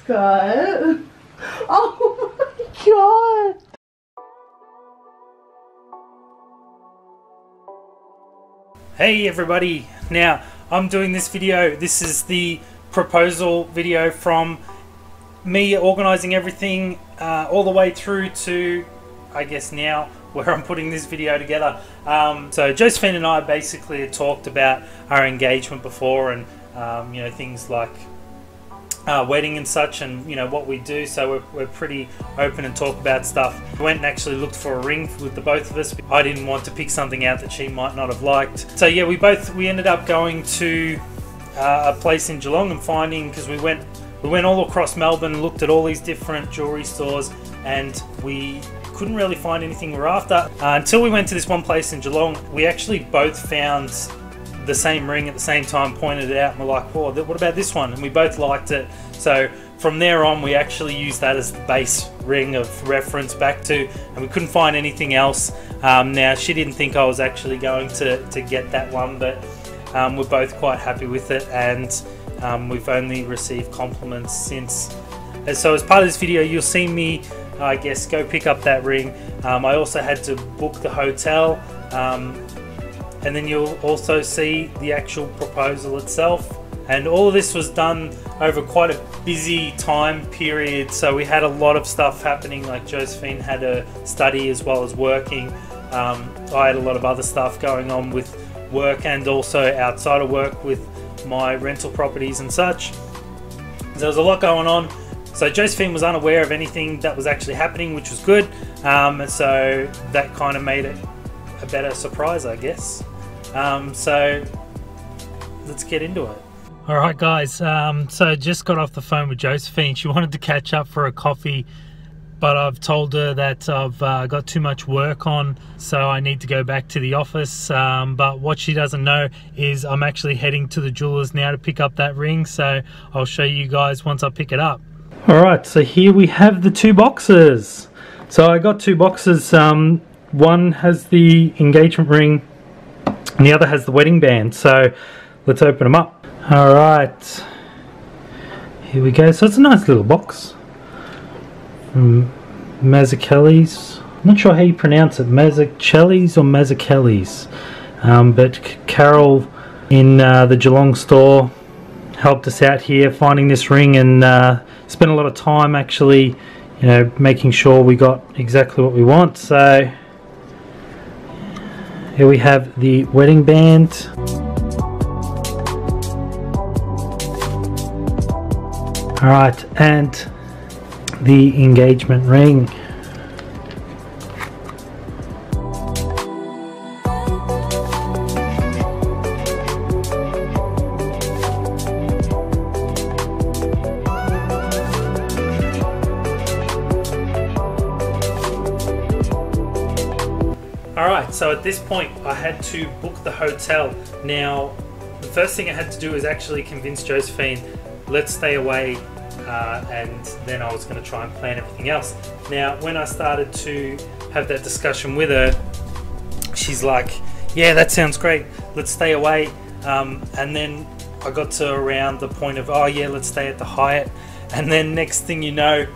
God. Oh my God. Hey everybody, now I'm doing this video. This is the proposal video from me organising everything all the way through to, I guess, now where I'm putting this video together. So Josephine and I basically had talked about our engagement before, and you know, things like wedding and such, and you know what we do. So we're pretty open and talk about stuff. We went and actually looked for a ring with the both of us. I didn't want to pick something out that she might not have liked. So yeah, we ended up going to a place in Geelong and finding, because we went all across Melbourne, looked at all these different jewelry stores, and we couldn't really find anything we were after until we went to this one place in Geelong. We actually both found the same ring at the same time, pointed it out, and we're like, "Whoa, what about this one?" And we both liked it. So from there on, we actually used that as the base ring of reference back to, and we couldn't find anything else. Now, she didn't think I was actually going to get that one, but we're both quite happy with it, and we've only received compliments since. And so as part of this video, you'll see me, I guess, go pick up that ring. I also had to book the hotel, and then you'll also see the actual proposal itself. And all of this was done over quite a busy time period, so we had a lot of stuff happening. Like Josephine had a study as well as working. I had a lot of other stuff going on with work, and also outside of work with my rental properties and such. So there was a lot going on. So Josephine was unaware of anything that was actually happening, which was good. And so that kind of made it a better surprise, I guess. So let's get into it. Alright guys, so just got off the phone with Josephine. She wanted to catch up for a coffee, but I've told her that I've got too much work on, so I need to go back to the office. But what she doesn't know is I'm actually heading to the jeweller's now to pick up that ring, so I'll show you guys once I pick it up. Alright, so here we have the two boxes. So I got two boxes. One has the engagement ring and the other has the wedding band. So let's open them up. Alright, here we go. So it's a nice little box from Mazzucchellis. I'm not sure how you pronounce it, Mazzucchellis or Mazzucchellis. But Carol in the Geelong store helped us out here finding this ring, and spent a lot of time actually, you know, making sure we got exactly what we want. So here we have the wedding band. Alright, and the engagement ring. Alright, so at this point I had to book the hotel. Now, the first thing I had to do was actually convince Josephine, let's stay away, and then I was going to try and plan everything else. Now, when I started to have that discussion with her, she's like, yeah, that sounds great, let's stay away. And then I got to around the point of, oh yeah, let's stay at the Hyatt. And then next thing you know,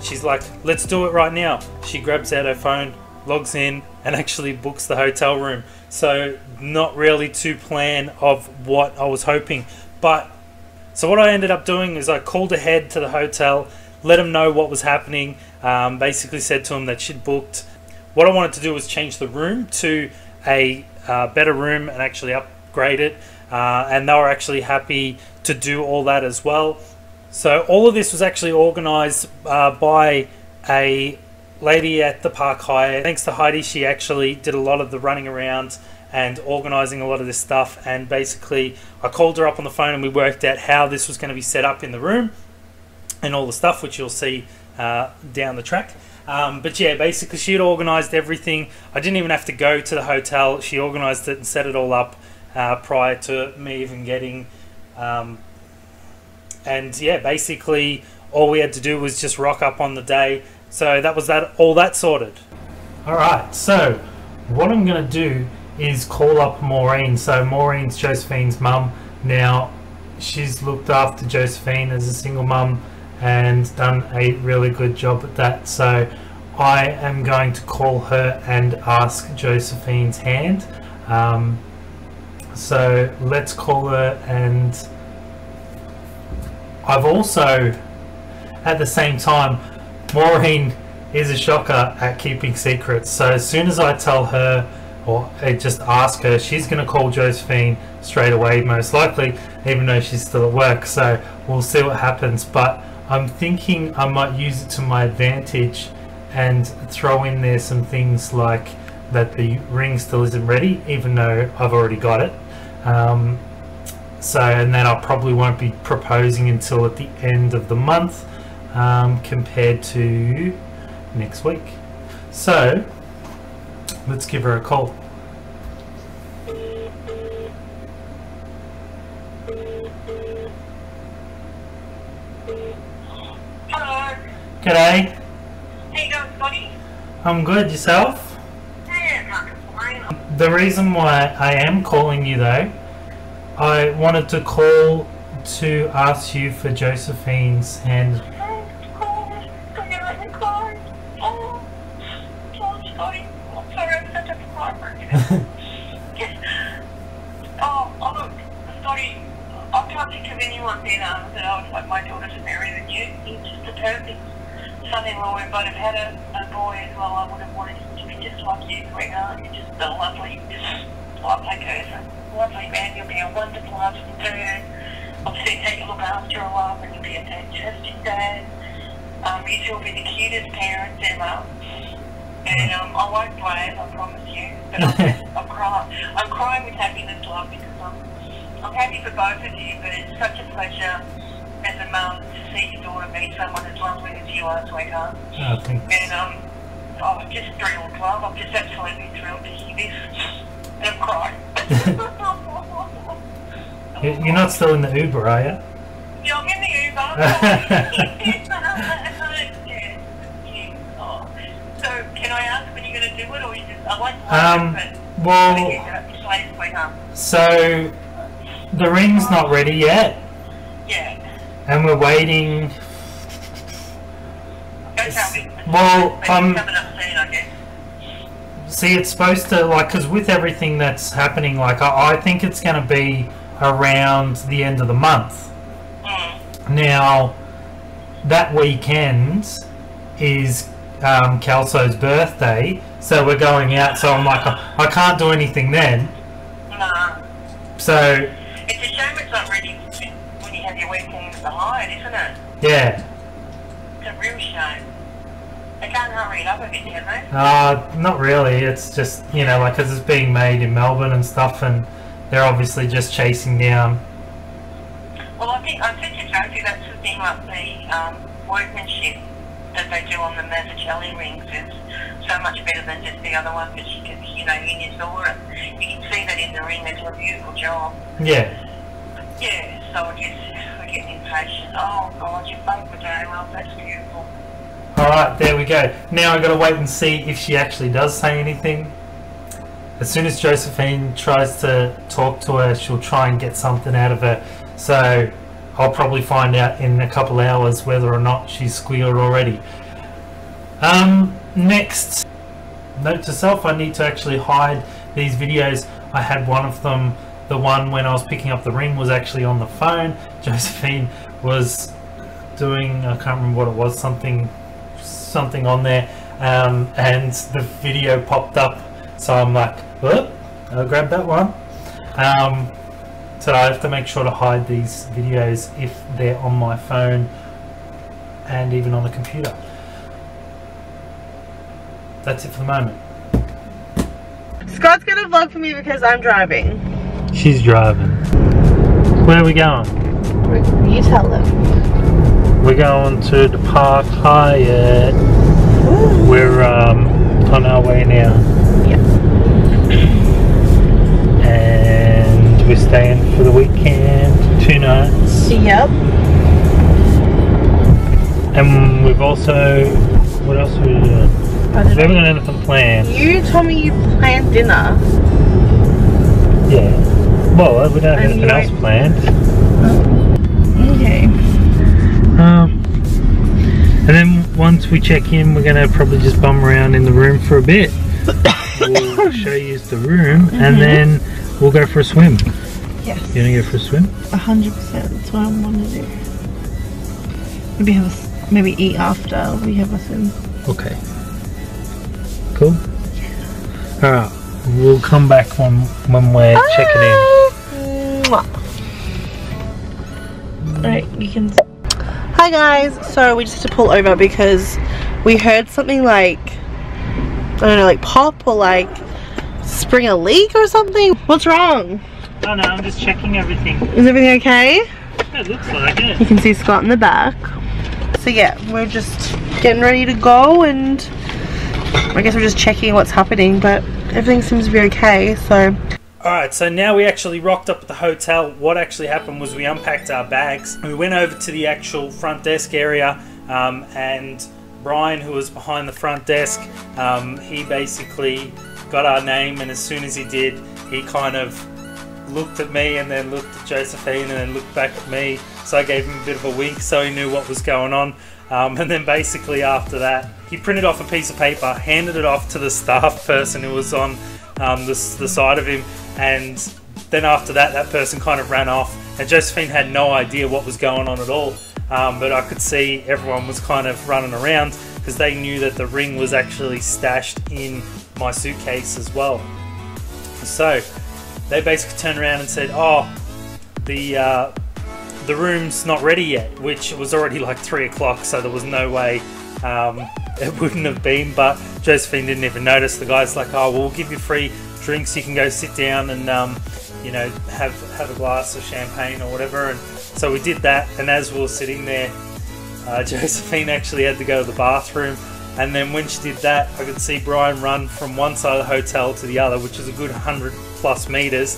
she's like, let's do it right now. She grabs out her phone, logs in, and actually books the hotel room. So not really to plan of what I was hoping. But so what I ended up doing is I called ahead to the hotel, let them know what was happening, basically said to them that she'd booked. What I wanted to do was change the room to a better room and actually upgrade it, and they were actually happy to do all that as well. So all of this was actually organised by a lady at the Park Hyatt. Thanks to Heidi, she actually did a lot of the running around and organising a lot of this stuff, and basically I called her up on the phone and we worked out how this was going to be set up in the room and all the stuff, which you'll see down the track. But yeah, basically she had organised everything. I didn't even have to go to the hotel. She organised it and set it all up prior to me even getting, and yeah, basically all we had to do was just rock up on the day. So that was all that sorted. Alright, so what I'm going to do is call up Maureen. So Maureen's Josephine's mum. Now, she's looked after Josephine as a single mum and done a really good job at that. So I am going to call her and ask Josephine's hand. So let's call her. And I've also, at the same time, Maureen is a shocker at keeping secrets. So as soon as I tell her, or I just ask her, she's going to call Josephine straight away, most likely, even though she's still at work. So we'll see what happens. But I'm thinking I might use it to my advantage and throw in there some things like that the ring still isn't ready, even though I've already got it. So, and then I probably won't be proposing until at the end of the month, compared to next week. So let's give her a call. Hello. G'day. How you going, Scotty? I'm good. Yourself? Yeah, can't complain. The reason why I am calling you though, I wanted to call to ask you for Josephine's hand. Look, Scotty, I can't think of anyone better that I would like my daughter to marry than you. You're just the perfect son-in-law. We both have had a boy as well. I would have wanted him to be just like you, sweetheart. You're just a lovely person. Lovely man. You'll be a wonderful husband too. Obviously, take a look after her love, and you'll be a fantastic dad. You two will be the cutest parents ever. And I won't brag, I promise you. But I'm crying with happiness, love, because I'm happy for both of you. But it's such a pleasure as a mum to see your daughter meet someone as lovely as you are, sweetheart. Oh, thanks. And I'm just thrilled, love. I'm just absolutely thrilled to hear this. And I'm crying. You're not still in the Uber, are you? Yeah, I'm in the Uber. So, can I ask when you're going to do it, or you just... I won't well, so the ring's not ready yet. Yeah. And we're waiting. Go tell me. Well, coming up soon, I guess. See, it's supposed to, like, because with everything that's happening, like, I think it's going to be around the end of the month. Now, that weekend is Kelso's birthday, so we're going out, so I'm like, I can't do anything then. Nah. So... It's a shame it's not ready when you have your weekend at the Hyatt, isn't it? Yeah. It's a real shame. They can't hurry it up a bit, can they? Not really. It's just, you know, like, because it's being made in Melbourne and stuff, and they're obviously just chasing down. Well, I said to Josie, that's the thing, like the workmanship that they do on the Mazzucchellis rings is so much better than just the other ones that you can, you know, in your store. And you can see that in the ring. They do a beautiful job. Yeah. Yeah, so we're getting impatient. Oh, God, you both were doing well. That's beautiful. Alright, there we go. Now I've got to wait and see if she actually does say anything. As soon as Josephine tries to talk to her, she'll try and get something out of her. So I'll probably find out in a couple hours whether or not she's squealed already. Next, note to self, I need to actually hide these videos. I had one of them, the one when I was picking up the ring was actually on the phone. Josephine was doing, I can't remember what it was, something on there, and the video popped up, so I'm like, whoop, I'll grab that one. So I have to make sure to hide these videos if they're on my phone and even on the computer. That's it for the moment. Scott's gonna vlog for me because I'm driving. She's driving. Where are we going? You tell them. We're going to the Park Hyatt. Ooh. We're on our way now. Yeah. And we're staying for the weekend, 2 nights. Yep. And we've also, what else are we doing? We haven't got anything planned. You told me you planned dinner. Yeah. Well, we don't have anything else planned. Okay. once we check in, we're gonna probably just bum around in the room for a bit. We'll show you the room, and then we'll go for a swim. Yes. You wanna go for a swim? 100%. That's what I want to do. Maybe eat after we have a swim. Okay. Cool. All right. We'll come back when we're checking in. Alright, you can. Hi guys. So we just had to pull over because we heard something like, I don't know, like pop or like spring a leak or something. What's wrong? Oh no, I'm just checking everything. Is everything okay? It looks like it. You can see Scott in the back. So yeah, we're just getting ready to go, and I guess we're just checking what's happening, but everything seems to be okay, so. Alright, so now we actually rocked up at the hotel. What actually happened was we unpacked our bags. We went over to the actual front desk area, and Brian, who was behind the front desk, he basically got our name, and as soon as he did, he kind of looked at me and then looked at Josephine and then looked back at me. So I gave him a bit of a wink so he knew what was going on. And then basically after that, he printed off a piece of paper, handed it off to the staff person who was on the side of him, and then after that, that person kind of ran off, and Josephine had no idea what was going on at all. But I could see everyone was kind of running around because they knew that the ring was actually stashed in my suitcase as well. So they basically turned around and said, oh, the room's not ready yet, which was already like 3 o'clock, so there was no way it wouldn't have been. But Josephine didn't even notice. The guy's like, oh, well, we'll give you free drinks, you can go sit down and you know, have a glass of champagne or whatever. And so we did that, and as we were sitting there, Josephine actually had to go to the bathroom, and then when she did that, I could see Brian run from one side of the hotel to the other, which is a good 100+ meters.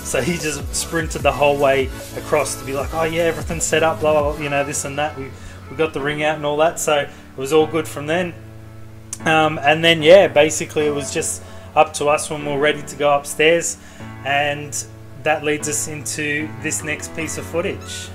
So he just sprinted the whole way across to be like, oh yeah, everything's set up, blah, blah, blah, you know, this and that. We got the ring out and all that, so it was all good from then. And then yeah, basically it was just up to us when we were ready to go upstairs, and that leads us into this next piece of footage.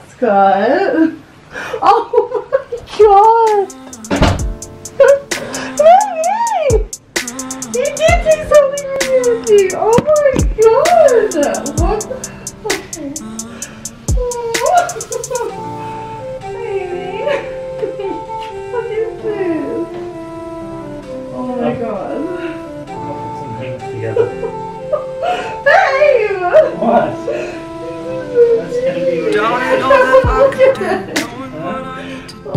Scott. Oh my god. Mommy! You did take something from me. Oh my god. What? Okay. Baby. What is this? Oh my god. I'll put some things together. Babe! What? That's gonna be really Don't know that I could do, knowing what I need to do.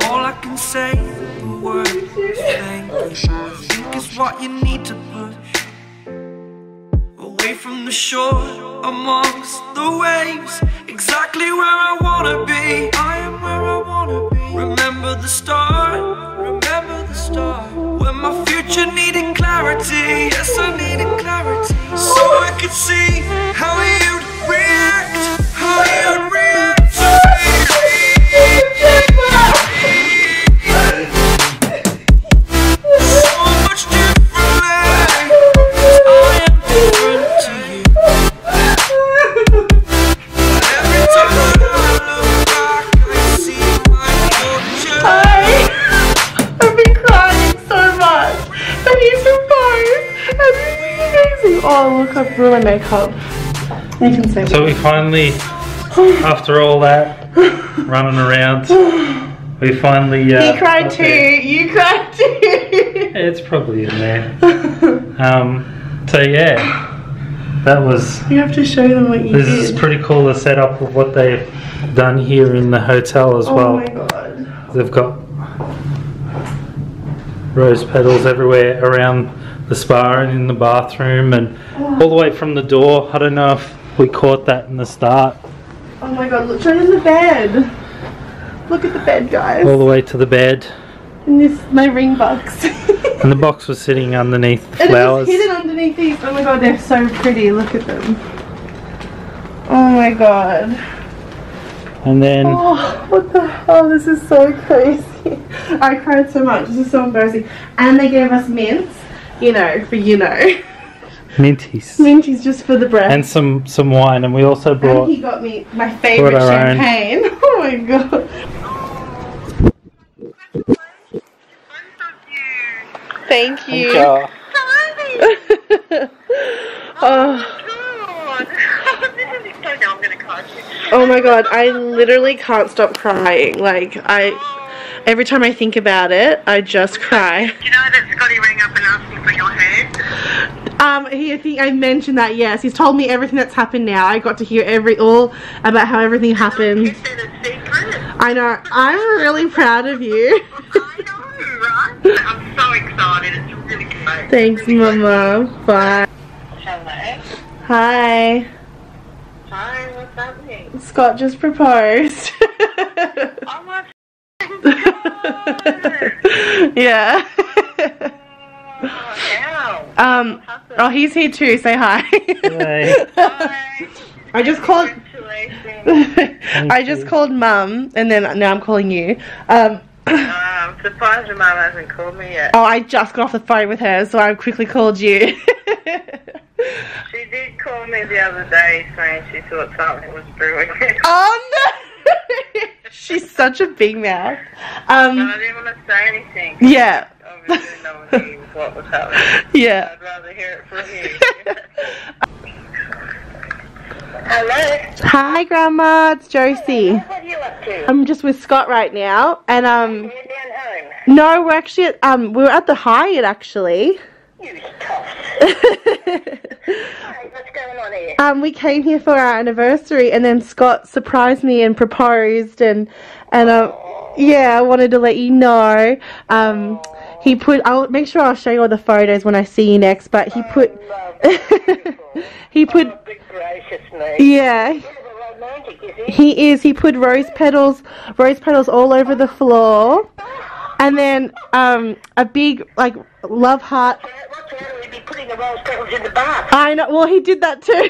All I can say is the word is thank you. I think it's what you need to push away from the shore, amongst the waves, exactly where I wanna be. I am where I wanna be. Remember the start, when my future needed clarity. Yes, I needed clarity, so I could see how you'd react, how you'd react to me. So much differently, 'cause I am different to you. Every time that I look back, I see my future. I've been crying so much. And he's surprised. And this is amazing. Oh look, I've ruined my makeup. You can say So we finally, after all that running around, we finally... he cried too. You cried too. It's probably in there. So yeah, that was... You have to show them what you This did. is pretty cool, the setup of what they've done here in the hotel as well. Oh my god. They've got rose petals everywhere around the spa and in the bathroom and all the way from the door. I don't know if we caught that in the start. Oh my god, look, show them the bed. Look at the bed, guys. All the way to the bed. And this my ring box. And the box was sitting underneath the And flowers. it was hidden underneath these. Oh my god, they're so pretty. Look at them. Oh my god. And then... Oh, what the hell? This is so crazy. I cried so much. This is so embarrassing. And they gave us mints, you know, for you know. Minties. Minties just for the breath. And some wine. And we also brought... And he got me my favourite champagne. Oh my god. Thank you. Oh. Oh my god, I literally can't stop crying. Like, every time I think about it, I just cry. Do you know that Scotty rang up and asked me for your hand? I think I mentioned that, yes. He's told me everything that's happened now. I got to hear all about how everything happened. Kept it a secret. I know. I'm really proud of you. I know, right? I'm so excited. It's really great. Thanks, Mama. Bye. Hello. Hi. Hi, what's happening? Scott just proposed. Oh my god. Yeah. How? Oh, he's here too. Say hi. Hey. Hi. I just called. Congratulations. I just called Mum, and then now I'm calling you. I'm surprised your mum hasn't called me yet. Oh, I just got off the phone with her, so I quickly called you. She did call me the other day saying she thought something was brewing. Oh no! She's such a big mouth. But I didn't want to say anything. Yeah. Obviously no one knew what was happening. Yeah. I'd rather hear it from you. Hello. Hi, Grandma. It's Josie. What are you up to? I'm just with Scott right now, and You're down home. no, we're actually at, we were at the Hyatt actually. You tough. Alright, what's going on here? We came here for our anniversary, and then Scott surprised me and proposed, and yeah, I wanted to let you know. He put. I'll make sure I'll show you all the photos when I see you next. But he put. He put. Oh, big gracious me. Yeah. Bit of a romantic, is he? He is. He put rose petals all over the floor, and then a big like love heart. What's wrong with me putting the rose petals in the bath? I know. Well, he did that too.